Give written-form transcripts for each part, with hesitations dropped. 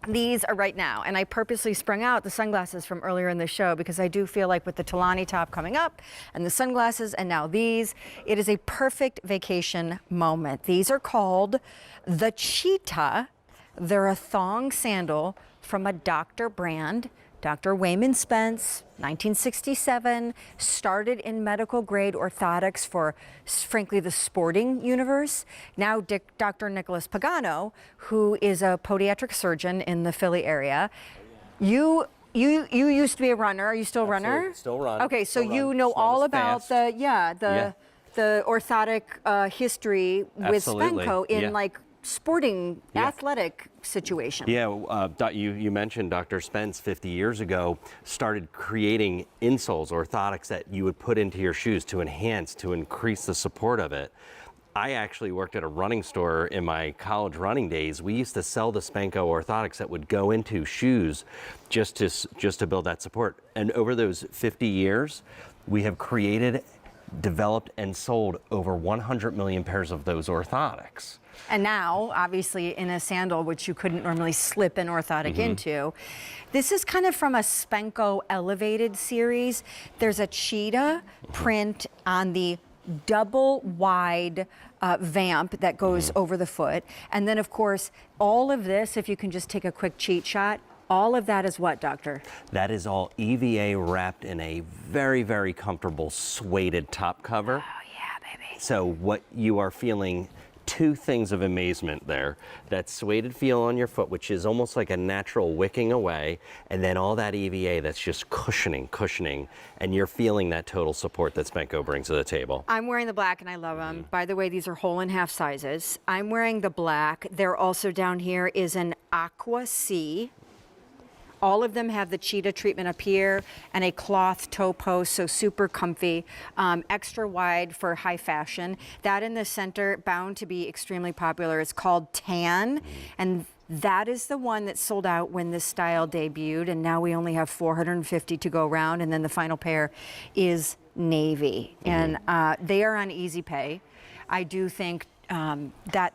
These are right now, and I purposely sprung out the sunglasses from earlier in the show because I do feel like with the Talani top coming up and the sunglasses and now these, it is a perfect vacation moment. These are called the Cheetah. They're a thong sandal from a Dr. brand. Dr. Wayman Spence, 1967, started in medical grade orthotics for, frankly, the sporting universe. Now Dr. Nicholas Pagano, who is a podiatric surgeon in the Philly area. You used to be a runner. Are you still a runner? Still run. Okay, so still you run. know It's not all as about fast. the orthotic history with Absolutely. Spenco in Yeah. like sporting, athletic situation. Yeah, you mentioned Dr. Spence 50 years ago started creating insoles, orthotics that you would put into your shoes to enhance, to increase the support of it. I actually worked at a running store in my college running days. We used to sell the Spenco orthotics that would go into shoes just to build that support. And over those 50 years, we have created, developed, and sold over 100 million pairs of those orthotics. And now, obviously, in a sandal, which you couldn't normally slip an orthotic into, this is kind of from a Spenco elevated series. There's a cheetah print on the double wide vamp that goes over the foot. And then, of course, all of this, if you can just take a quick cheat shot, all of that is what, doctor? That is all EVA wrapped in a very, very comfortable suede top cover. Oh, yeah, baby. So what you are feeling, two things of amazement there. That suede feel on your foot, which is almost like a natural wicking away, and then all that EVA that's just cushioning, and you're feeling that total support that Spenco brings to the table. I'm wearing the black and I love them. By the way, these are whole and half sizes. I'm wearing the black. They're also down here is an aqua sea. All of them have the cheetah treatment up here and a cloth toe post, so super comfy, extra wide for high fashion. That in the center, bound to be extremely popular. It's called Tan, and that is the one that sold out when this style debuted, and now we only have 450 to go around, and then the final pair is navy. And they are on easy pay. I do think that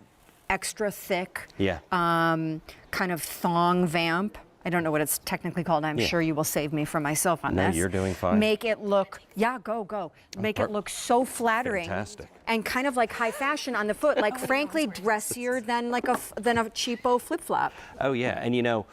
extra thick kind of thong vamp, I don't know what it's technically called. I'm sure you will save me from myself on this. No, you're doing fine. Make it look, go. Make it look so flattering. Fantastic. And kind of like high fashion on the foot, like frankly dressier than like a cheapo flip-flop. Oh yeah, and you know,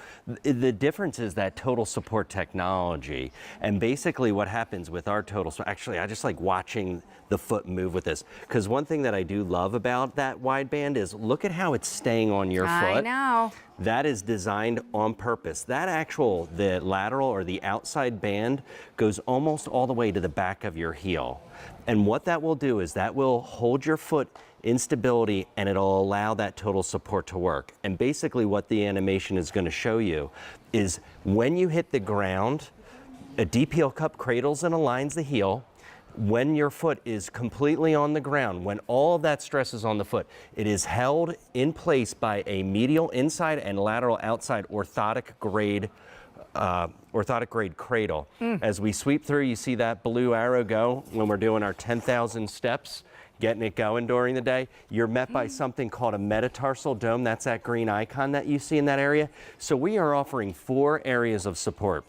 the difference is that total support technology. And basically what happens with our total support, actually I just like watching the foot move with this. Because one thing that I do love about that wide band is look at how it's staying on your foot. I know. That is designed on purpose. That the lateral or the outside band goes almost all the way to the back of your heel. And what that will do is that will hold your foot in stability and it'll allow that total support to work. And basically what the animation is going to show you is when you hit the ground, a deep heel cup cradles and aligns the heel. When your foot is completely on the ground, when all of that stress is on the foot, it is held in place by a medial inside and lateral outside orthotic grade cradle. As we sweep through, you see that blue arrow go when we're doing our 10,000 steps, getting it going during the day. You're met by something called a metatarsal dome. That's that green icon that you see in that area. So we are offering 4 areas of support.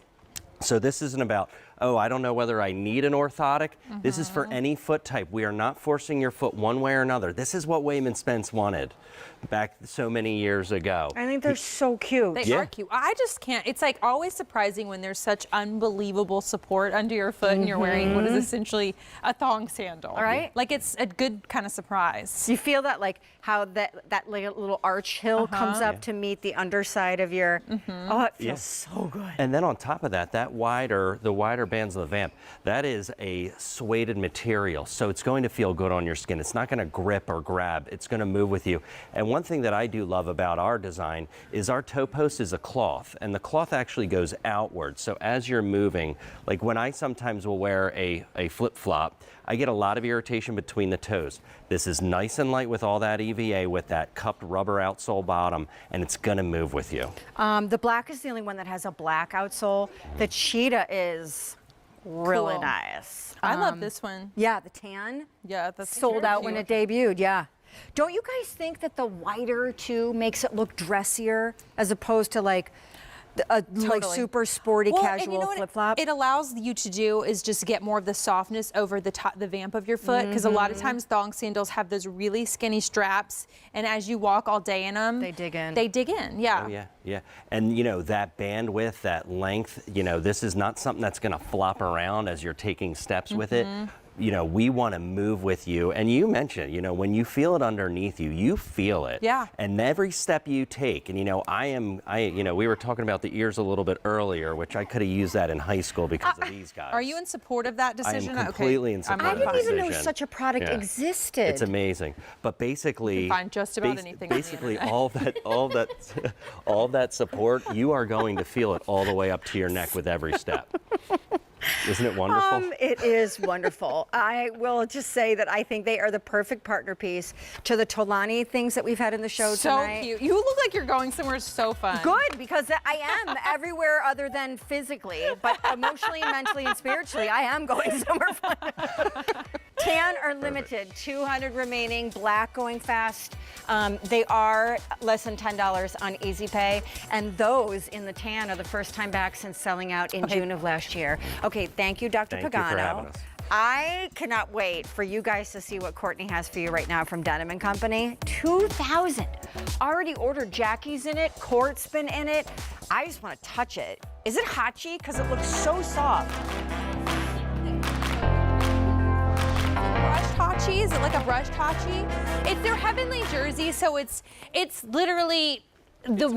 So this isn't about, oh, I don't know whether I need an orthotic. This is for any foot type. We are not forcing your foot one way or another. This is what Wayman Spence wanted back so many years ago. I think they're so cute. They are cute. I just can't. It's like always surprising when there's such unbelievable support under your foot and you're wearing what is essentially a thong sandal. All right. Like it's a good kind of surprise. You feel that like how that like little arch hill comes up to meet the underside of your, oh, it feels so good. And then on top of that, the wider bands of the vamp, that is a suede material. So it's going to feel good on your skin. It's not going to grip or grab. It's going to move with you. And one thing that I do love about our design is our toe post is a cloth, and the cloth actually goes outward. So as you're moving, like when I sometimes will wear a flip-flop, I get a lot of irritation between the toes. This is nice and light with all that EVA, with that cupped rubber outsole bottom, and it's gonna move with you. The black is the only one that has a black outsole. The cheetah is really nice. I love this one. Yeah, the tan. Yeah, that's sold out when it debuted, Don't you guys think that the whiter too makes it look dressier as opposed to like a like super sporty casual flip flop? It allows you to do is just get more of the softness over the top, the vamp of your foot, because a lot of times thong sandals have those really skinny straps, and as you walk all day in them, They dig in. They dig in, yeah. Oh, yeah, yeah. And, you know, that bandwidth, that length, you know, this is not something that's going to flop around as you're taking steps with it. You know, we want to move with you. And you mentioned, you know, when you feel it underneath you, you feel it. Yeah. And every step you take, and, you know, you know, we were talking about the ears a little bit earlier, which I could have used that in high school because of these guys. Are you in support of that I decision? am completely in support I of that didn't even know decision. such a product Yeah. existed. It's amazing. But basically, You can find just about anything on the basically internet. all that support, you are going to feel it all the way up to your neck with every step. Isn't it wonderful? It is wonderful. I will just say that I think they are the perfect partner piece to the Tolani things that we've had in the show So tonight. cute. You look like you're going somewhere so fun. Good, because I am everywhere other than physically, but emotionally, mentally, and spiritually, I am going somewhere fun. Tan are limited, 200 remaining, black going fast. They are less than $10 on Easy Pay, and those in the tan are the first time back since selling out in June of last year. Okay, thank you, Dr. Thank you Pagano. for having us. I cannot wait for you guys to see what Courtney has for you right now from Denim & Company. 2,000. Already ordered. Jacqui's in it. Court's been in it. I just want to touch it. Is it Hachi? Because it looks so soft. Brushed Hachi? Is it like a brushed Hachi? It's their heavenly jersey, so it's literally the